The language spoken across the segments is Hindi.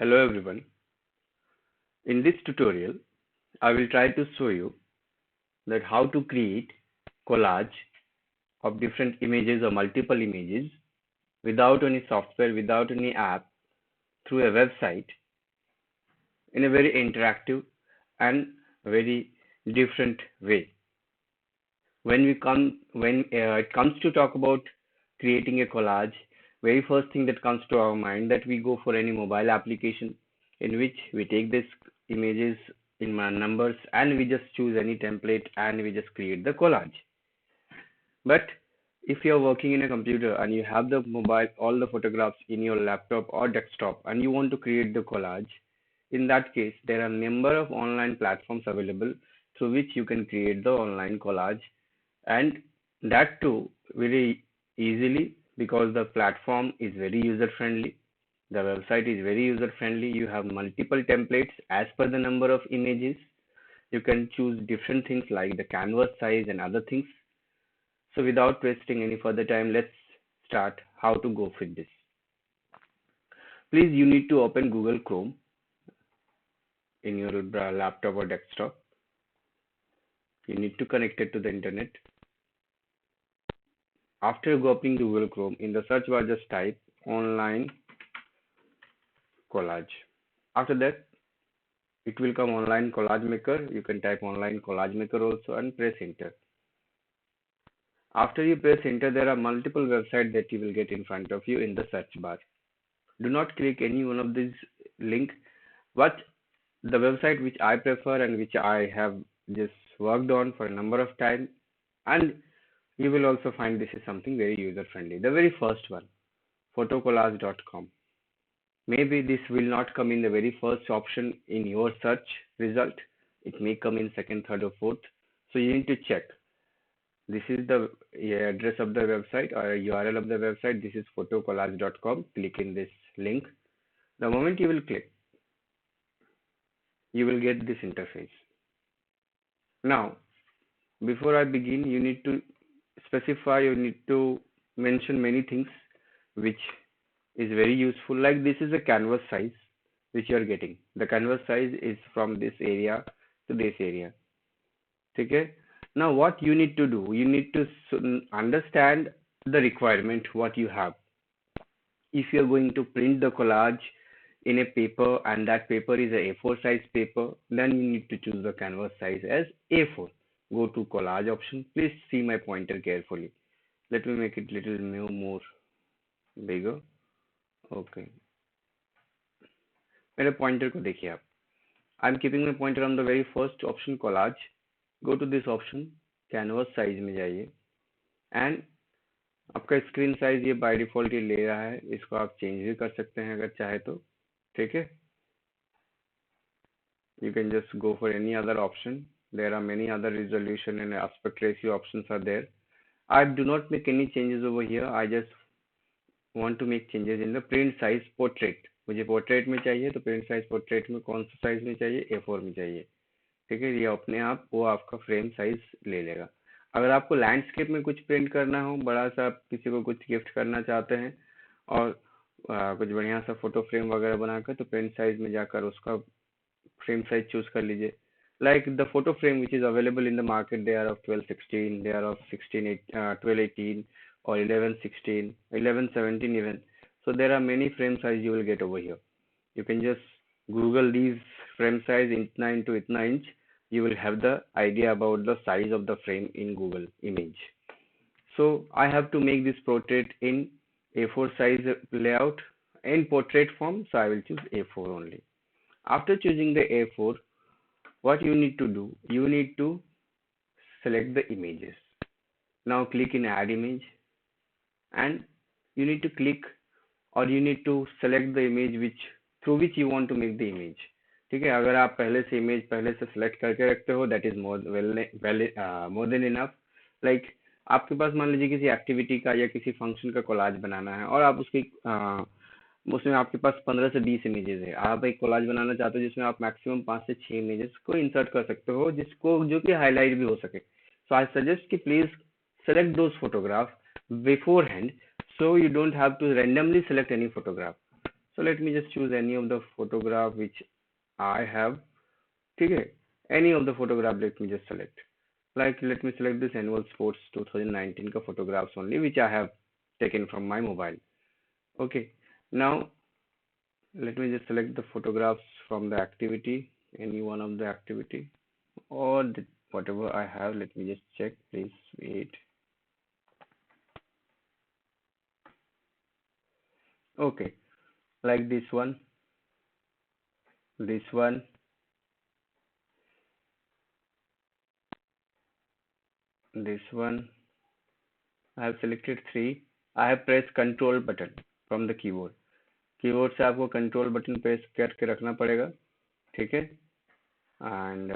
Hello everyone. In this tutorial, I will try to show you that how to create collage of different images or multiple images without any software, without any app, through a website in a very interactive and very different way. When it comes to talk about creating a collage, very first thing that comes to our mind that we go for any mobile application in which we take these images in numbers and we just choose any template and we just create the collage. But if you're working in a computer and you have the mobile, all the photographs in your laptop or desktop and you want to create the collage, in that case, there are a number of online platforms available through which you can create the online collage, and that too very easily because the platform is very user friendly. The website is very user friendly. You have multiple templates as per the number of images. You can choose different things like the canvas size and other things. So without wasting any further time, let's start how to go with this. Please, you need to open Google Chrome in your laptop or desktop. You need to connect it to the internet. After opening Google Chrome, in the search bar, just type online collage. After that, it will come online collage maker. You can type online collage maker also and press enter. After you press enter, there are multiple websites that you will get in front of you in the search bar. Do not click any one of these link, but the website which I prefer and which I have just worked on for a number of time, and you will also find this is something very user friendly. The very first one, photocollage.com. Maybe this will not come in the very first option in your search result. It may come in second, third, or fourth. So you need to check. This is the address of the website or URL of the website. This is photocollage.com. Click in this link. The moment you will click, you will get this interface. Now, before I begin, you need to specify, you need to mention many things which is very useful. Like this is a canvas size which you are getting. The canvas size is from this area to this area. Okay. Now what you need to do, you need to understand the requirement what you have. If you are going to print the collage in a paper and that paper is a A4 size paper, then you need to choose the canvas size as A4. Go to collage option. Please see my pointer carefully. Let me make it little more bigger. Okay. मेरे pointer को देखिए आप. I'm keeping my pointer on the very first option collage. Go to this option, canvas size में जाइए and आपका स्क्रीन साइज ये बाय डिफॉल्ट ही ले रहा है. इसको आप चेंज भी कर सकते हैं अगर चाहे तो. ठीक है. You can just go for any other option. There are many other resolution and aspect ratio options are there. I do not make any changes over here. I just want to make changes in the print size portrait. मुझे पोर्ट्रेट में चाहिए तो प्रिंट साइज पोर्ट्रेट में कौन सा साइज में चाहिए, A4 में चाहिए. ठीक है. ये अपने आप वो आपका फ्रेम साइज ले लेगा. अगर आपको लैंडस्केप में कुछ प्रिंट करना हो, बड़ा सा किसी को कुछ गिफ्ट करना चाहते हैं और कुछ बढ़िया सा फोटो फ्रेम वगैरह बनाकर, तो प्रिंट साइज में जाकर उसका frame size choose कर लीजिए. Like the photo frame which is available in the market, they are of 12:16, they are of 12:18 or 11:16, 11:17 even. So there are many frame size you will get over here. You can just Google these frame size itna into itna inch. You will have the idea about the size of the frame in Google image. So I have to make this portrait in A4 size layout in portrait form. So I will choose A4 only. After choosing the A4, what you need to do, you need to select the images. Now click in add image and you need to click or you need to select the image through which you want to make the image. ठीक है. अगर आप पहले से इमेज पहले से सेलेक्ट करके रखते हो, that is more than enough. Like आपके पास मान लीजिए किसी एक्टिविटी का या किसी फंक्शन का कोलाज बनाना है और आप उसमें आपके पास 15 से 20 इमेजेस है. आप एक कोलाज बनाना चाहते हो जिसमें आप मैक्सिमम 5 से 6 इमेजेस को इंसर्ट कर सकते हो, जो कि हाईलाइट भी हो सके. सो आई सजेस्ट कि please select those photographs beforehand, so you don't have to randomly select any photograph. So let me just choose any of the photograph which I have. ठीक है, any of the photograph let me just select. Like let me select this annual sports 2019 का photographs only which I have taken from my mobile. Okay, now let me just select the photographs from the activity, any one of the activity, or whatever I have. Let me just check, please wait. Okay, like this one, this one, this one. I have selected three. I have pressed control button from the keyboard. Keyboard से आपको कंट्रोल बटन प्रेस करके रखना पड़ेगा, ठीक है. And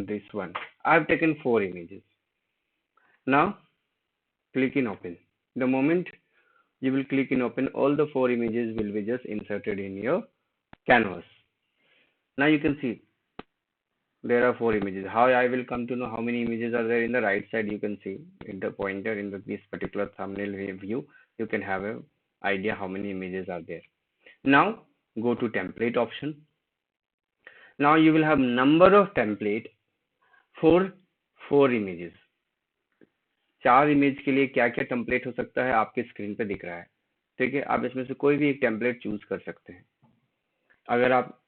this one, I have taken 4 images. Now click in open. The moment you will click in open, all the 4 images will be just inserted in your canvas. Now you can see there are 4 images. How I will come to know how many images are there? In the right side you can see in the pointer in this particular thumbnail view, you can have an idea how many images are there. Now go to template option. Now you will have number of template for 4 images. 4 image के लिए क्या क्या टेम्पलेट हो सकता है आपके स्क्रीन पे दिख रहा है, ठीक है. आप इसमें से कोई भी एक टेम्पलेट चूज कर सकते हैं. अगर आप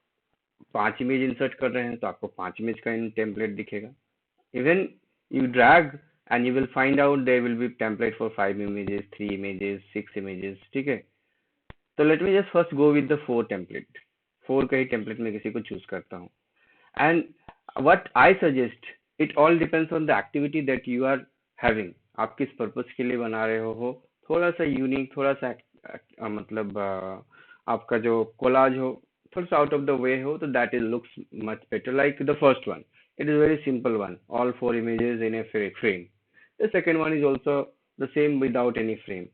5 इमेज इंसर्ट कर रहे हैं तो आपको 5 इमेज का टेम्पलेट दिखेगा. Even you drag and you will find out there will be template for 5 images, 3 images, 6 images, ठीक है. तो let me just first go with the 4 template. 4 का ही टेम्पलेट में किसी को चूज करता हूँ. And what I suggest, it all depends on the activity that you are having. आप किस पर्पस के लिए बना रहे हो, थोड़ा सा यूनिक, थोड़ा सा मतलब आपका जो कोलाज हो थोड़ा सा आउट ऑफ द वे हो, तो that is looks much better. Like the first one, it is very simple one, all 4 images in a frame. The second one is also the same without any frame.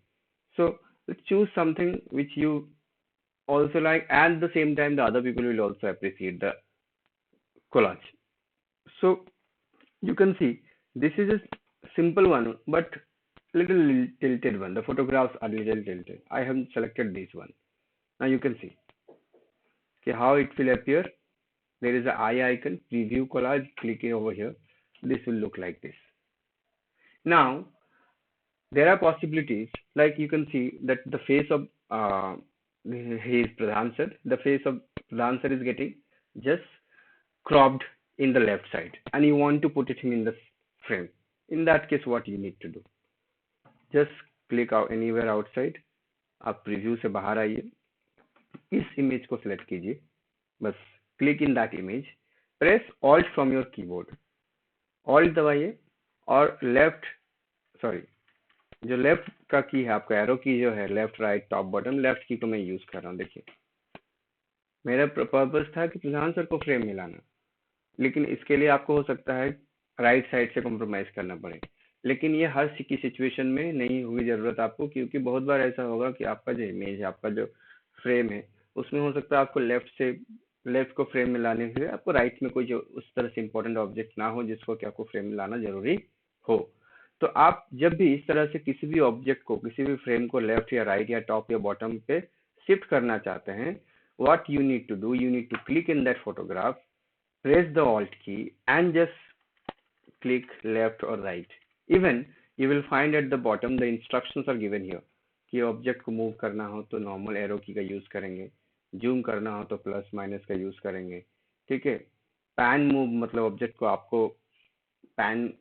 So let's choose something which you also like, and at the same time the other people will also appreciate the collage. So you can see this is a simple one but little tilted one. The photographs are little tilted. I have selected this one. Now you can see okay, how it will appear. There is an eye icon, preview collage. Clicking over here, this will look like this. Now there are possibilities, like you can see that the face of he is Pradhan sir. The face of Pradhan sir is getting just cropped in the left side, and you want to put it in the frame. In that case, what you need to do, just click out anywhere outside. आप प्रीव्यू से बाहर आइए, इस इमेज को सिलेक्ट कीजिए, बस click in that image, press alt from your keyboard, alt दबाइए और जो लेफ्ट का की है आपका एरो की जो है, left right top bottom, left की को मैं यूज कर रहा हूँ. देखिए मेरा पर्पस था कि प्रधान सर को फ्रेम मिलाना, लेकिन इसके लिए आपको हो सकता है राइट साइड से कॉम्प्रोमाइज करना पड़े, लेकिन ये हर की सिचुएशन में नहीं हुई जरूरत आपको, क्योंकि बहुत बार ऐसा होगा कि आपका जो इमेज है, आपका जो फ्रेम है, उसमें हो सकता है आपको लेफ्ट को फ्रेम में लाने के लिए आपको राइट में कोई जो उस तरह से इंपॉर्टेंट ऑब्जेक्ट ना हो जिसको कि आपको फ्रेम में लाना जरूरी हो. तो आप जब भी इस तरह से किसी भी ऑब्जेक्ट को, किसी भी फ्रेम को लेफ्ट या राइट या टॉप या बॉटम पे शिफ्ट करना चाहते हैं, what you need to do, you need to click in that photograph, press the alt key and just click left or right. Even you will find at the bottom the instructions are given here कि ऑब्जेक्ट को मूव करना हो तो नॉर्मल एरो की का यूज करेंगे, जूम करना हो तो प्लस माइनस का यूज करेंगे, ठीक है. पैन मूव मतलब ऑब्जेक्ट को आपको पैन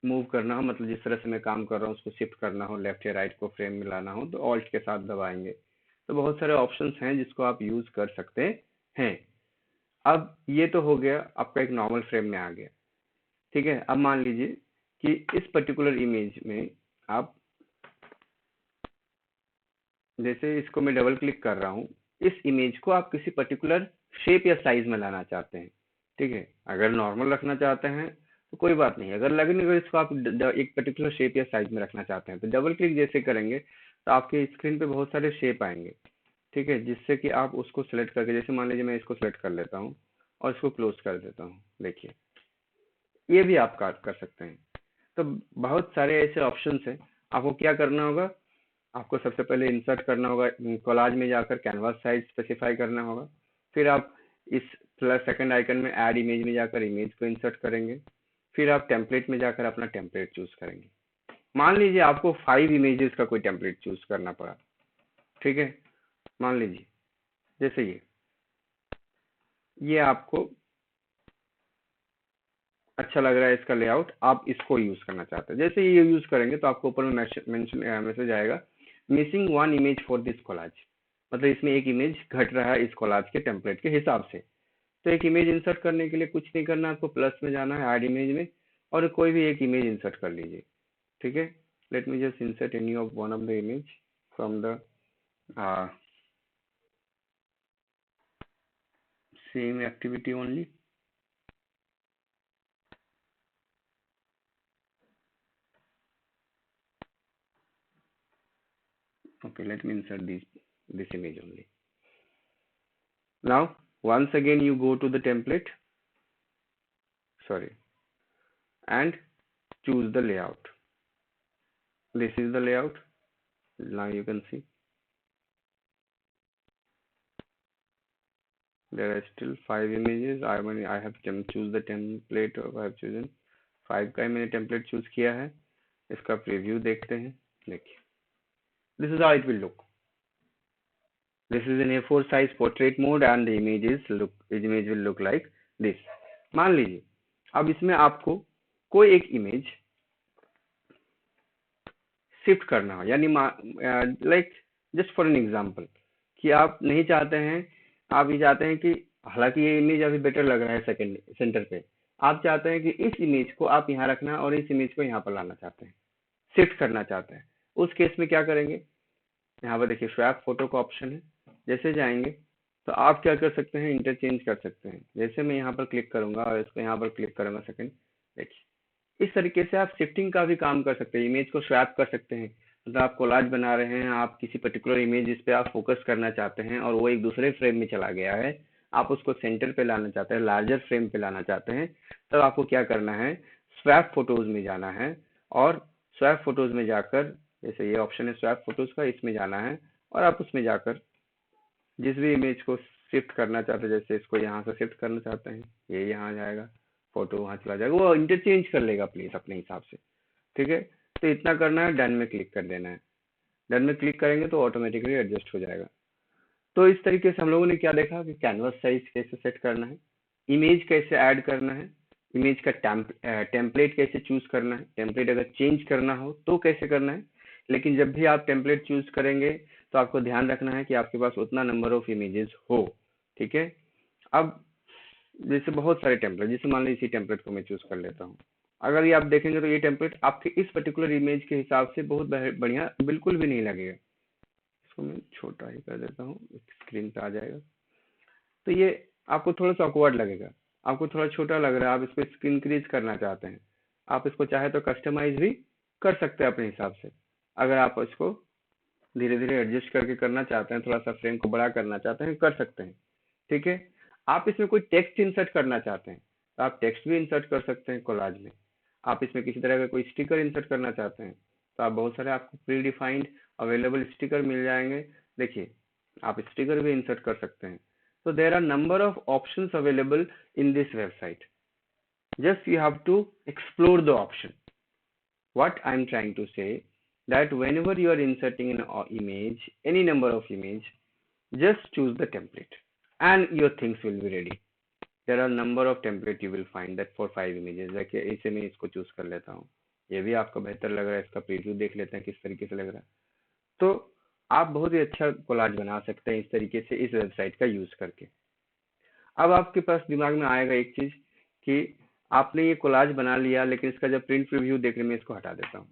मूव करना हो, मतलब जिस तरह से मैं काम कर रहा हूँ उसको शिफ्ट करना हो, लेफ्ट या राइट को फ्रेम में लाना हो तो ऑल्ट के साथ दबाएंगे. तो बहुत सारे ऑप्शंस हैं जिसको आप यूज कर सकते हैं. अब ये तो हो गया, आपका एक नॉर्मल फ्रेम में आ गया, ठीक है. अब मान लीजिए कि इस पर्टिकुलर इमेज में आप, जैसे इसको मैं डबल क्लिक कर रहा हूँ, इस इमेज को आप किसी पर्टिकुलर शेप या साइज में लाना चाहते हैं, ठीक है. अगर नॉर्मल रखना चाहते हैं तो कोई बात नहीं, अगर इसको आप एक पर्टिकुलर शेप या साइज में रखना चाहते हैं तो डबल क्लिक जैसे करेंगे तो आपके स्क्रीन पे बहुत सारे शेप आएंगे, ठीक है, जिससे कि आप उसको सिलेक्ट करके, जैसे मान लीजिए मैं इसको सिलेक्ट कर लेता हूँ और इसको क्लोज कर देता हूँ. देखिए ये भी आप कर सकते हैं. तो बहुत सारे ऐसे ऑप्शंस हैं. आपको क्या करना होगा, आपको सबसे पहले इंसर्ट करना होगा, कोलाज में जाकर कैनवास साइज स्पेसिफाई करना होगा, फिर आप इस प्लस सेकंड आइकन में ऐड इमेज में जाकर इमेज को इंसर्ट करेंगे, फिर आप टेम्पलेट में जाकर अपना टेम्पलेट चूज करेंगे। मान लीजिए आपको 5 इमेजेस का कोई टेम्पलेट चूज करना पड़ा, ठीक है, मान लीजिए जैसे ये आपको अच्छा लग रहा है इसका लेआउट, आप इसको यूज करना चाहते हैं। जैसे ये यूज करेंगे तो आपको ऊपर में मैसेज आएगा missing 1 image for this collage, मतलब इसमें एक इमेज घट रहा है इस कोलाज के टेम्पलेट के हिसाब से। तो एक इमेज इंसर्ट करने के लिए कुछ नहीं करना, आपको प्लस में जाना है ऐड इमेज में और कोई भी एक इमेज इंसर्ट कर लीजिए, ठीक है। Let me just insert any of one of the image from the same activity only. Okay, let me insert this image only. Now once again you go to the template, sorry, and choose the layout. This is the layout. Now you can see there are still 5 images. I have choose the template, I have chosen 5 का मैंने template choose किया है। इसका preview देखते हैं। देखिए, this is how it will look. This is in A4 size portrait mode and the image will look like this. मान लीजिए अब इसमें आपको कोई एक इमेज शिफ्ट करना हो, यानी like just for an example कि आप नहीं चाहते हैं, आप ये चाहते हैं कि हालांकि ये इमेज अभी बेटर लग रहा है सेकंड सेंटर पे, आप चाहते हैं कि इस इमेज को आप यहाँ रखना और इस इमेज को यहाँ पर लाना चाहते हैं, शिफ्ट करना चाहते हैं। उस केस में क्या करेंगे, यहाँ पर देखिए स्वैप फोटो का ऑप्शन है, जैसे जाएंगे तो आप क्या कर सकते हैं, इंटरचेंज कर सकते हैं। जैसे मैं यहाँ पर क्लिक करूंगा और इसको यहाँ पर क्लिक करूंगा सेकंड, देखिए इस तरीके से आप शिफ्टिंग का भी काम कर सकते हैं, इमेज को स्वैप कर सकते हैं। मतलब आप कोलाज बना रहे हैं, आप किसी पर्टिकुलर इमेज जिस पे आप फोकस करना चाहते हैं और वो एक दूसरे फ्रेम में चला गया है, आप उसको सेंटर पे लाना चाहते हैं, लार्जर फ्रेम पे लाना चाहते हैं, तब आपको क्या करना है, स्वैप फोटोज में जाना है और स्वैप फोटोज में जाकर, जैसे ये ऑप्शन है स्वैप फोटोज का, इसमें जाना है और आप उसमें जाकर जिस भी इमेज को शिफ्ट करना चाहते हैं, जैसे इसको यहाँ से शिफ्ट करना चाहते हैं, ये यहाँ जाएगा, फोटो वहाँ चला जाएगा, वो इंटरचेंज कर लेगा प्लीज अपने हिसाब से, ठीक है। तो इतना करना है, डन में क्लिक कर देना है। डन में क्लिक करेंगे तो ऑटोमेटिकली एडजस्ट हो जाएगा। तो इस तरीके से हम लोगों ने क्या देखा कि कैनवस साइज कैसे सेट करना है, इमेज कैसे ऐड करना है, इमेज का टेम्पलेट कैसे चूज करना है, टेम्पलेट अगर चेंज करना हो तो कैसे करना है। लेकिन जब भी आप टेम्पलेट चूज करेंगे तो आपको ध्यान रखना है कि आपके पास उतना नंबर ऑफ इमेजेस हो, ठीक है। अब जैसे बहुत सारे टेम्पलेट, जैसे मान लीजिए इसी टेम्पलेट को मैं चूज कर लेता हूँ, अगर ये आप देखेंगे तो ये टेम्पलेट आपके इस पर्टिकुलर इमेज के हिसाब से बहुत बढ़िया बिल्कुल भी नहीं लगेगा। इसको मैं छोटा ही कर देता हूँ, स्क्रीन पे आ जाएगा। तो ये आपको थोड़ा सा ऑकवर्ड लगेगा, आपको थोड़ा छोटा लग रहा है, आप इसको इंक्रीज करना चाहते हैं, आप इसको चाहे तो कस्टमाइज भी कर सकते हैं अपने हिसाब से। अगर आप इसको धीरे धीरे एडजस्ट करके करना चाहते हैं, थोड़ा सा फ्रेम को बड़ा करना चाहते हैं, कर सकते हैं, ठीक है। आप इसमें कोई टेक्स्ट इंसर्ट करना चाहते हैं तो आप टेक्स्ट भी इंसर्ट कर सकते हैं कोलाज में। आप इसमें किसी तरह का कोई स्टिकर इंसर्ट करना चाहते हैं तो आप बहुत सारे आपको प्री डिफाइंड अवेलेबल स्टिकर मिल जाएंगे, देखिए आप स्टिकर भी इंसर्ट कर सकते हैं। So there are number of options available in this website. Just you have to explore the option. What I'm trying to say that whenever you are inserting an image, any number of image, just choose the template and your things will be ready. There are number of template you will find that for 5 images. देखिए इसे मैं इसको चूज कर लेता हूँ, ये भी आपको बेहतर लग रहा है, इसका प्रीव्यू देख लेते हैं किस तरीके से लग रहा है। तो आप बहुत ही अच्छा कोलाज बना सकते हैं इस तरीके से इस वेबसाइट का यूज करके। अब आपके पास दिमाग में आएगा एक चीज कि आपने ये कोलाज बना लिया, लेकिन इसका जब प्रिंट प्रीव्यू देखने में इसको हटा देता हूँ।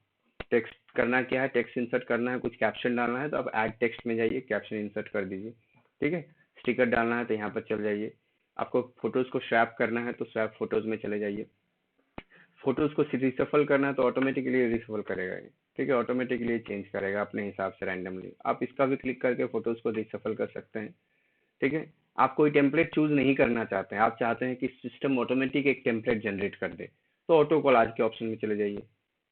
टेक्स्ट करना क्या है, टेक्स्ट इंसर्ट करना है, कुछ कैप्शन डालना है तो आप ऐड टेक्स्ट में जाइए, कैप्शन इंसर्ट कर दीजिए, ठीक है। स्टिकर डालना है तो यहाँ पर चल जाइए, आपको फोटोज को स्वैप करना है तो स्वैप फोटोज में चले जाइए, फोटोज को रिसफल करना है तो ऑटोमेटिकली रिसफल करेगा ये, ठीक है, ऑटोमेटिकली चेंज करेगा अपने हिसाब से रैंडमली। आप इसका भी क्लिक करके फोटोज को रिसफल कर सकते हैं, ठीक है। आप कोई टेम्पलेट चूज नहीं करना चाहते हैं, आप चाहते हैं कि सिस्टम ऑटोमेटिक एक टेम्पलेट जनरेट कर दे, तो ऑटो कोलाज के ऑप्शन में चले जाइए,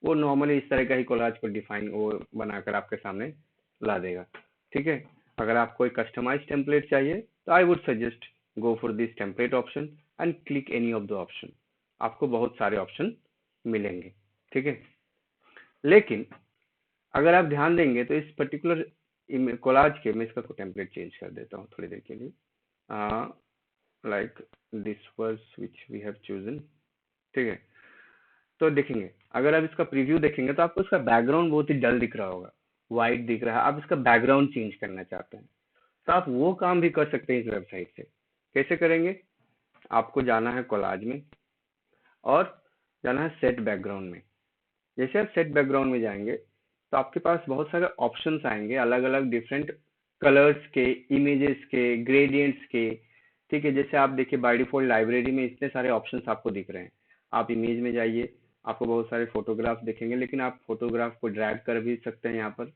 वो नॉर्मली इस तरह का ही कोलाज को डिफाइन वो बनाकर आपके सामने ला देगा। ठीक है, अगर आपको एक कस्टमाइज टेम्पलेट चाहिए तो I would suggest go for this template option and click any of the option. आपको बहुत सारे ऑप्शन मिलेंगे। ठीक है, लेकिन अगर आप ध्यान देंगे तो इस पर्टिकुलर कोलाज के, मैं इसका टेम्पलेट चेंज कर देता हूँ थोड़ी देर के लिए, like this was which we have chosen. ठीक है, तो देखेंगे, अगर आप इसका प्रीव्यू देखेंगे तो आपको इसका बैकग्राउंड बहुत ही डल दिख रहा होगा, वाइट दिख रहा है। आप इसका बैकग्राउंड चेंज करना चाहते हैं तो आप वो काम भी कर सकते हैं इस वेबसाइट से। कैसे करेंगे? आपको जाना है कोलाज में और जाना है सेट बैकग्राउंड में। जैसे आप सेट बैकग्राउंड में जाएंगे तो आपके पास बहुत सारे ऑप्शंस आएंगे, अलग अलग डिफरेंट कलर्स के, इमेजेस के, ग्रेडियंट्स के। ठीक है, जैसे आप देखिए बाय डिफॉल्ट लाइब्रेरी में इतने सारे ऑप्शंस आपको दिख रहे हैं। आप इमेज में जाइए, आपको बहुत सारे फोटोग्राफ दिखेंगे, लेकिन आप फोटोग्राफ को ड्रैग कर भी सकते हैं यहाँ पर।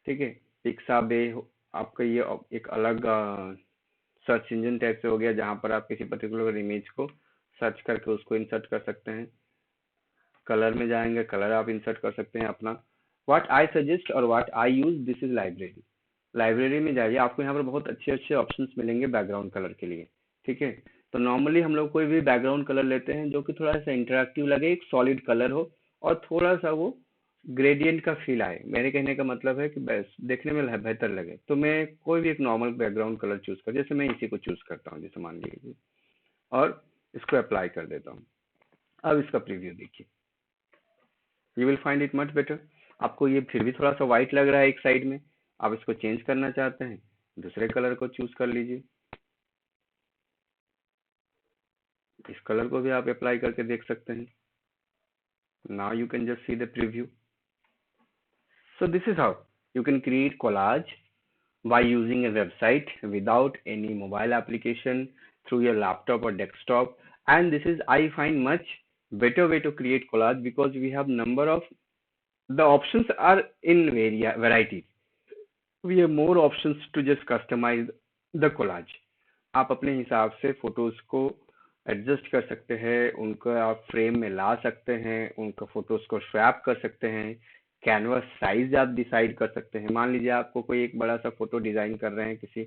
ठीक है, पिक्साबे आपका ये एक अलग सर्च इंजन टाइप से हो गया, जहाँ पर आप किसी पर्टिकुलर इमेज को सर्च करके उसको इंसर्ट कर सकते हैं। कलर में जाएंगे, कलर आप इंसर्ट कर सकते हैं अपना। व्हाट आई सजेस्ट और what I use, this is library. Library में जाइए, आपको यहाँ पर बहुत अच्छे अच्छे ऑप्शंस मिलेंगे बैकग्राउंड कलर के लिए। ठीक है, तो नॉर्मली हम लोग कोई भी बैकग्राउंड कलर लेते हैं जो कि थोड़ा सा इंटरेक्टिव लगे, एक सॉलिड कलर हो और थोड़ा सा वो ग्रेडियंट का फील आए। मेरे कहने का मतलब है कि बस देखने में बेहतर लगे, तो मैं कोई भी एक नॉर्मल बैकग्राउंड कलर चूज कर, जैसे मैं इसी को चूज करता हूँ, जैसे मान लीजिए, और इसको अप्लाई कर देता हूँ। अब इसका प्रीव्यू देखिए, you will find it much better. आपको ये फिर भी थोड़ा सा व्हाइट लग रहा है एक साइड में, आप इसको चेंज करना चाहते हैं, दूसरे कलर को चूज कर लीजिए। इस कलर को भी आप अप्लाई करके देख सकते हैं। Now you can just see the preview. So this is how you can create collage by using a website without any mobile application, through your laptop or desktop. And this is, I find, much better way to create collage, because we have number of, the options are in variety. We have more options to just customize the collage. आप अपने हिसाब से फोटोज को एडजस्ट कर सकते हैं, उनको आप फ्रेम में ला सकते हैं, उनका फोटोज को स्वैप कर सकते हैं, कैनवस साइज आप डिसाइड कर सकते हैं। मान लीजिए आपको कोई एक बड़ा सा फोटो डिजाइन कर रहे हैं किसी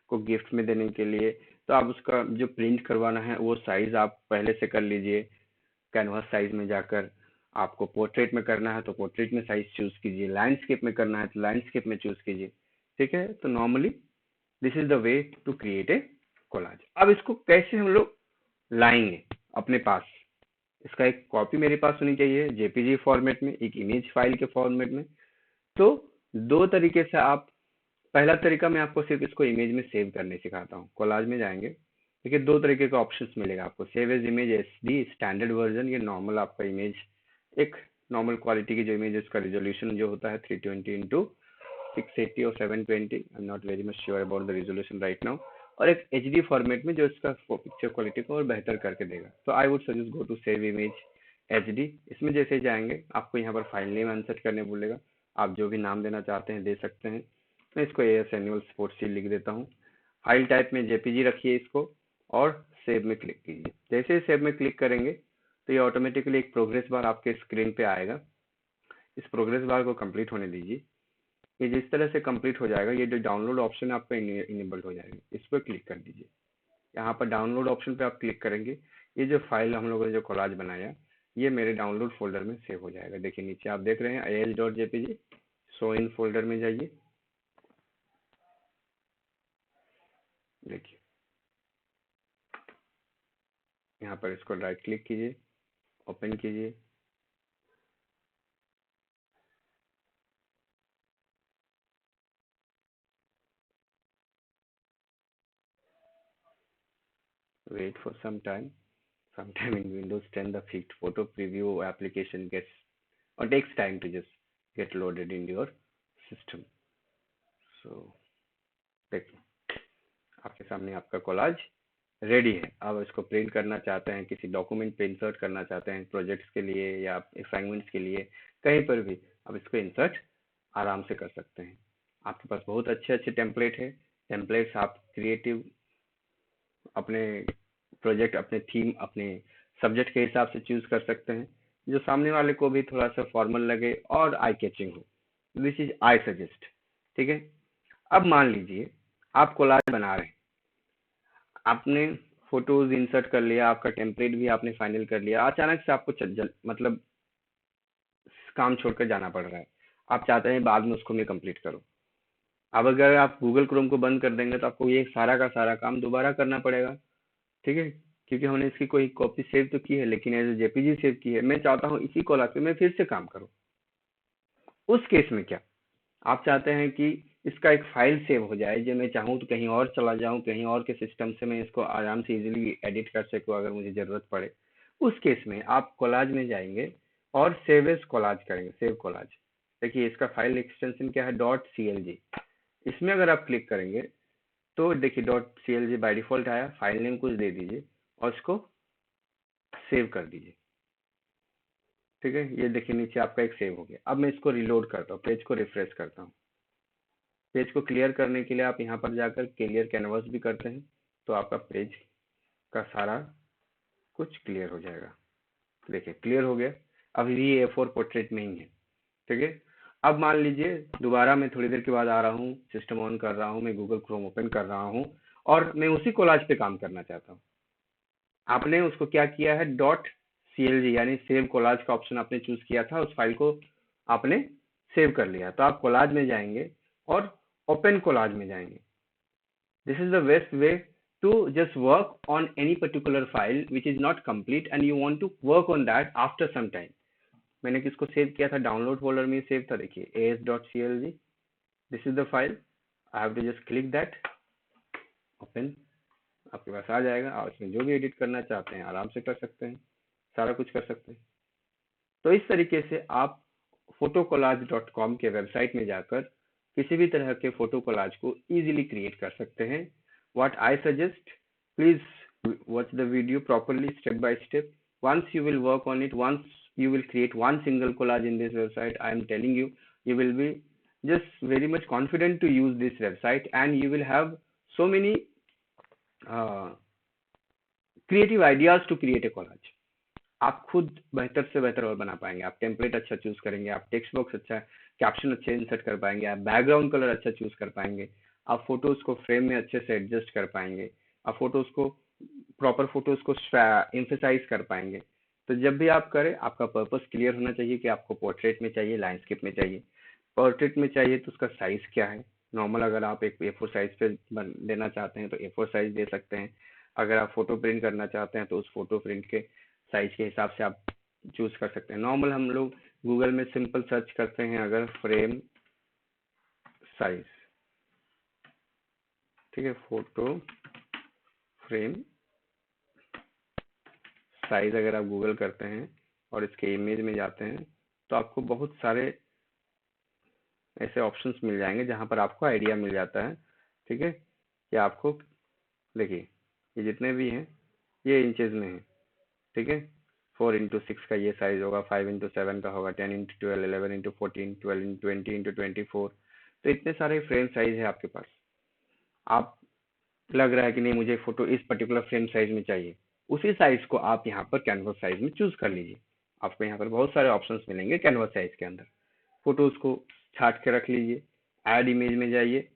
को गिफ्ट में देने के लिए, तो आप उसका जो प्रिंट करवाना है वो साइज आप पहले से कर लीजिए कैनवस साइज में जाकर। आपको पोर्ट्रेट में करना है तो पोर्ट्रेट में साइज चूज कीजिए, लैंडस्केप में करना है तो लैंडस्केप में चूज कीजिए। ठीक है, तो normally this is the way to create a collage. अब इसको कैसे हम लोग लाएंगे अपने पास? इसका एक कॉपी मेरे पास होनी चाहिए जेपीजी फॉर्मेट में, एक इमेज फाइल के फॉर्मेट में। तो दो तरीके से आप, पहला तरीका मैं आपको सिर्फ इसको इमेज में सेव करने सिखाता हूँ। कोलाज में जाएंगे, देखिए दो तरीके का ऑप्शंस मिलेगा आपको, save as image SD standard version, ये नॉर्मल आपका इमेज, एक नॉर्मल क्वालिटी की जो इमेज, उसका रेजोल्यूशन जो होता है 320 इंटू 680 और 720, I am not very much sure about the resolution right now. और एक एच फॉर्मेट में जो इसका पिक्चर क्वालिटी को और बेहतर करके देगा। तो I would suggest go to save image HD. इसमें जैसे जाएंगे आपको यहाँ पर फाइल नेम इंसर्ट करने बोलेगा, आप जो भी नाम देना चाहते हैं दे सकते हैं। मैं इसको एएस एनुअल स्पोर्ट्स सील लिख देता हूँ। फाइल टाइप में जेपीजी रखिए इसको और सेव में क्लिक कीजिए। जैसे सेव में क्लिक करेंगे तो ये ऑटोमेटिकली एक प्रोग्रेस बार आपके स्क्रीन पे आएगा। इस प्रोग्रेस बार को कंप्लीट होने दीजिए। ये जिस तरह से कंप्लीट हो जाएगा, ये जो डाउनलोड ऑप्शन है आपका इनेबल्ड हो जाएगा, इस पर क्लिक कर दीजिए। यहाँ पर डाउनलोड ऑप्शन पे आप क्लिक करेंगे, ये जो फाइल हम लोगों ने जो कोलाज बनाया ये मेरे डाउनलोड फोल्डर में सेव हो जाएगा। देखिए नीचे आप देख रहे हैं as.jpg, सो इन फोल्डर में जाइए, देखिए यहाँ पर इसको राइट क्लिक कीजिए, ओपन कीजिए, wait for some time. Sometime in Windows 10 the fixed photo preview application gets or takes time to just get loaded in your system. So देखिए आपके सामने आपका कोलाज रेडी है। आप इसको प्रिंट करना चाहते हैं, किसी डॉक्यूमेंट पे इंसर्ट करना चाहते हैं, प्रोजेक्ट्स के लिए या असाइनमेंट्स के लिए, कहीं पर भी आप इसको इंसर्ट आराम से कर सकते हैं। आपके पास बहुत अच्छे अच्छे टेम्पलेट है। टेम्पलेट्स आप क्रिएटिव अपने प्रोजेक्ट, अपने थीम, अपने सब्जेक्ट के हिसाब से चूज कर सकते हैं, जो सामने वाले को भी थोड़ा सा फॉर्मल लगे और आई कैचिंग हो। This is I suggest. ठीक है। अब मान लीजिए आप कोलाज बना रहे हैं, आपने फोटोज इंसर्ट कर लिया, आपका टेम्पलेट भी आपने फाइनल कर लिया, अचानक से आपको मतलब काम छोड़कर जाना पड़ रहा है, आप चाहते हैं बाद में उसको मैं कंप्लीट करूं। अब अगर आप गूगल क्रोम को बंद कर देंगे तो आपको ये सारा का सारा काम दोबारा करना पड़ेगा, ठीक है, क्योंकि हमने इसकी कोई कॉपी सेव तो की है लेकिन एज ए जेपीजी सेव की है। मैं चाहता हूँ इसी कोलाज पे मैं फिर से काम करूँ। उस केस में क्या, आप चाहते हैं कि इसका एक फाइल सेव हो जाए, जो मैं चाहूँ तो कहीं और चला जाऊँ, कहीं और के सिस्टम से मैं इसको आराम से इजीली एडिट कर सकूँ अगर मुझे ज़रूरत पड़े। उस केस में आप कोलाज में जाएंगे और सेव एज कोलाज करेंगे, सेव कोलाज। देखिए इसका फाइल एक्सटेंशन क्या है, डॉट सी एल जी। इसमें अगर आप क्लिक करेंगे तो देखिए dot C L G by default आया, फाइल नेम कुछ दे दीजिए और इसको सेव कर दीजिए। ठीक है, ये देखिए नीचे आपका एक सेव हो गया। अब मैं इसको रिलोड करता हूँ, पेज को रिफ्रेश करता हूँ। पेज को क्लियर करने के लिए आप यहाँ पर जाकर क्लियर कैनवास भी करते हैं तो आपका पेज का सारा कुछ क्लियर हो जाएगा। देखिए क्लियर हो गया। अभी भी ए फोर पोर्ट्रेट में ही है, ठीक है। अब मान लीजिए दोबारा मैं थोड़ी देर के बाद आ रहा हूँ, सिस्टम ऑन कर रहा हूँ, मैं गूगल क्रोम ओपन कर रहा हूँ और मैं उसी कोलाज पे काम करना चाहता हूँ। आपने उसको क्या किया है, डॉट सी एल जी यानी सेव कोलाज का ऑप्शन आपने चूज किया था, उस फाइल को आपने सेव कर लिया। तो आप कोलाज में जाएंगे और ओपन कोलाज में जाएंगे। This is the best way to just work on any particular file which is not complete and you want to work on that after some time. मैंने किसको सेव किया था, डाउनलोड फोल्डर में सेव था। देखिए as.clg, this is the file. I have to just click that, open, आपके पास आ जाएगा और इसमें जो भी एडिट करना चाहते हैं आराम से कर सकते हैं, सारा कुछ कर सकते हैं। तो इस तरीके से आप photocollage.com के वेबसाइट में जाकर किसी भी तरह के फोटो कोलाज को इजीली क्रिएट कर सकते हैं। What I suggest, please watch the video properly step by step. Once you will work on it, once you will create one single collage in this website, I am telling you, you will be just very much confident to use this website and you will have so many creative ideas to create a collage. आप खुद बेहतर से बेहतर और बना पाएंगे। आप टेम्पलेट अच्छा चूज करेंगे, आप टेक्स्ट बॉक्स अच्छा, कैप्शन अच्छे इंसर्ट कर पाएंगे, आप बैकग्राउंड कलर अच्छा चूज कर पाएंगे, आप फोटोज को फ्रेम में अच्छे से एडजस्ट कर पाएंगे, आप फोटोज को प्रॉपर फोटोज को एम्फेसाइज कर पाएंगे। तो जब भी आप करें आपका पर्पस क्लियर होना चाहिए कि आपको पोर्ट्रेट में चाहिए, लैंडस्केप में चाहिए। पोर्ट्रेट में चाहिए तो उसका साइज क्या है, नॉर्मल अगर आप एक ए फोर साइज पे देना चाहते हैं तो ए फोर साइज दे सकते हैं। अगर आप फोटो प्रिंट करना चाहते हैं तो उस फोटो प्रिंट के साइज के हिसाब से आप चूज कर सकते हैं। नॉर्मल हम लोग गूगल में सिंपल सर्च करते हैं अगर फ्रेम साइज, ठीक है, फोटो फ्रेम साइज अगर आप गूगल करते हैं और इसके इमेज में जाते हैं तो आपको बहुत सारे ऐसे ऑप्शंस मिल जाएंगे जहां पर आपको आइडिया मिल जाता है, ठीक है, कि आपको देखिए ये जितने भी हैं ये इंचेस में है, ठीक है। 4x6 का ये साइज होगा, 5x7 का होगा, 10x12, 11x14, 12 20x24। तो इतने सारे फ्रेम साइज है आपके पास। आप लग रहा है कि नहीं मुझे फोटो इस पर्टिकुलर फ्रेम साइज में चाहिए, उसी साइज को आप यहाँ पर कैनवस साइज में चूज कर लीजिए। आपको यहाँ पर बहुत सारे ऑप्शंस मिलेंगे कैनवस साइज के अंदर। फोटोज को छाट के रख लीजिए, ऐड इमेज में जाइए,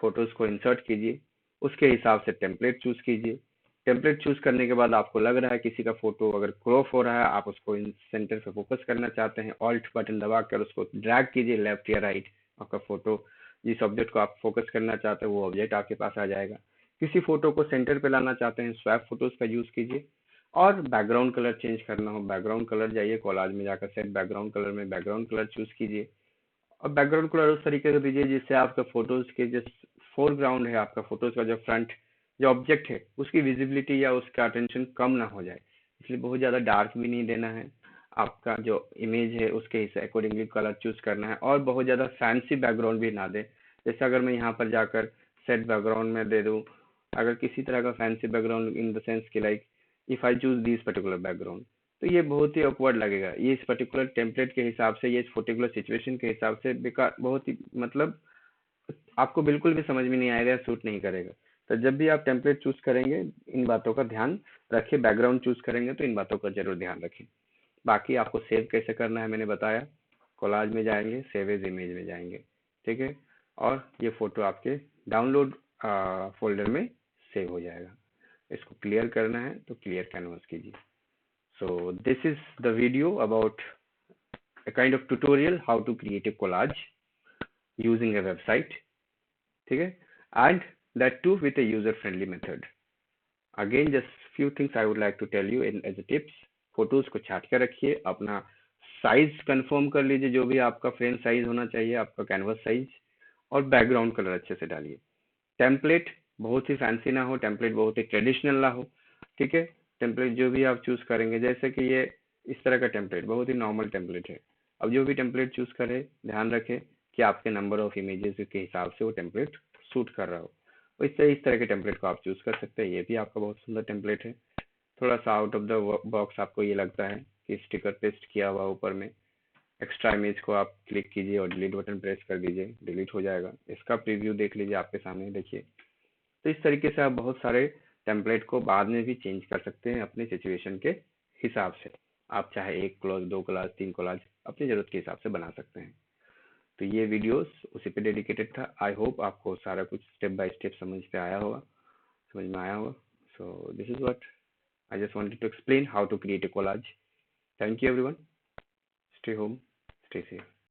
फोटोज को इंसर्ट कीजिए, उसके हिसाब से टेम्पलेट चूज कीजिए। टेम्पलेट चूज करने के बाद आपको लग रहा है किसी का फोटो अगर क्रॉप हो रहा है, आप उसको सेंटर पे फोकस करना चाहते हैं, ऑल्ट बटन दबाकर उसको ड्रैग कीजिए लेफ्ट या राइट, आपका फोटो जिस ऑब्जेक्ट को आप फोकस करना चाहते हैं वो ऑब्जेक्ट आपके पास आ जाएगा। किसी फोटो को सेंटर पे लाना चाहते हैं, स्वैप फोटोज का यूज कीजिए। और बैकग्राउंड कलर चेंज करना हो, बैकग्राउंड कलर जाइए कोलाज में जाकर सेट बैकग्राउंड कलर में बैकग्राउंड कलर चूज कीजिए और बैकग्राउंड कलर उस तरीके से दीजिए जिससे आपका फोटोज के जो फोरग्राउंड है, आपका फोटोज का जो फ्रंट जो ऑब्जेक्ट है उसकी विजिबिलिटी या उसका अटेंशन कम ना हो जाए। इसलिए बहुत ज़्यादा डार्क भी नहीं देना है, आपका जो इमेज है उसके हिसाब अकॉर्डिंगली कलर चूज करना है और बहुत ज़्यादा फैंसी बैकग्राउंड भी ना दे। जैसे अगर मैं यहाँ पर जाकर सेट बैकग्राउंड में दे दूँ, अगर किसी तरह का fancy background in the sense कि like if I choose this particular background, तो ये बहुत ही ऑकवर्ड लगेगा। ये इस पर्टिकुलर टेम्पलेट के हिसाब से, ये इस पर्टिकुलर सिचुएशन के हिसाब से बेकार, बहुत ही मतलब आपको बिल्कुल भी समझ में नहीं आएगा, सूट नहीं करेगा। तो जब भी आप टेम्पलेट चूज करेंगे इन बातों का ध्यान रखिए, बैकग्राउंड चूज करेंगे तो इन बातों का जरूर ध्यान रखिए। बाकी आपको सेव कैसे करना है मैंने बताया, कोलाज में जाएंगे, सेव एज इमेज में जाएंगे, ठीक है। और ये फोटो आपके डाउनलोड फोल्डर में सेव हो जाएगा। इसको क्लियर करना है तो क्लियर कैनवास कीजिए। So this is the video about a kind of tutorial how to create a collage using a website, ठीक है, and that too with a user friendly method. Again, just few things I would like to tell you in as a tips. Photos को छाट कर रखिए, अपना साइज कंफर्म कर लीजिए, जो भी आपका फ्रेम साइज होना चाहिए, आपका कैनवस साइज, और बैकग्राउंड कलर अच्छे से डालिए। टेम्पलेट बहुत ही फैंसी ना हो, टेम्पलेट बहुत ही ट्रेडिशनल ना हो, ठीक है। टेम्पलेट जो भी आप चूज करेंगे, जैसे कि ये इस तरह का टेम्पलेट बहुत ही नॉर्मल टेम्पलेट है। अब जो भी टेम्पलेट चूज करें, ध्यान रखें कि आपके नंबर ऑफ इमेजेस के हिसाब से वो टेम्पलेट सूट कर रहा हो। इस तरह के टेम्पलेट को आप चूज कर सकते हैं। ये भी आपका बहुत सुंदर टेम्पलेट है। थोड़ा सा आउट ऑफ द बॉक्स आपको ये लगता है कि स्टिकर पेस्ट किया हुआ ऊपर में, एक्स्ट्रा इमेज को आप क्लिक कीजिए और डिलीट बटन प्रेस कर दीजिए, डिलीट हो जाएगा। इसका प्रीव्यू देख लीजिए, आपके सामने देखिए। तो इस तरीके से आप बहुत सारे टेम्पलेट को बाद में भी चेंज कर सकते हैं अपने सिचुएशन के हिसाब से। आप चाहे 1 कॉलज, 2 कॉलज, 3 कॉलज अपनी जरूरत के हिसाब से बना सकते हैं। तो ये वीडियोस उसी पे डेडिकेटेड था। आई होप आपको सारा कुछ स्टेप बाय स्टेप समझ में आया होगा। So this is what I just wanted to explain how to create a collage. Thank you everyone. Stay home, stay safe.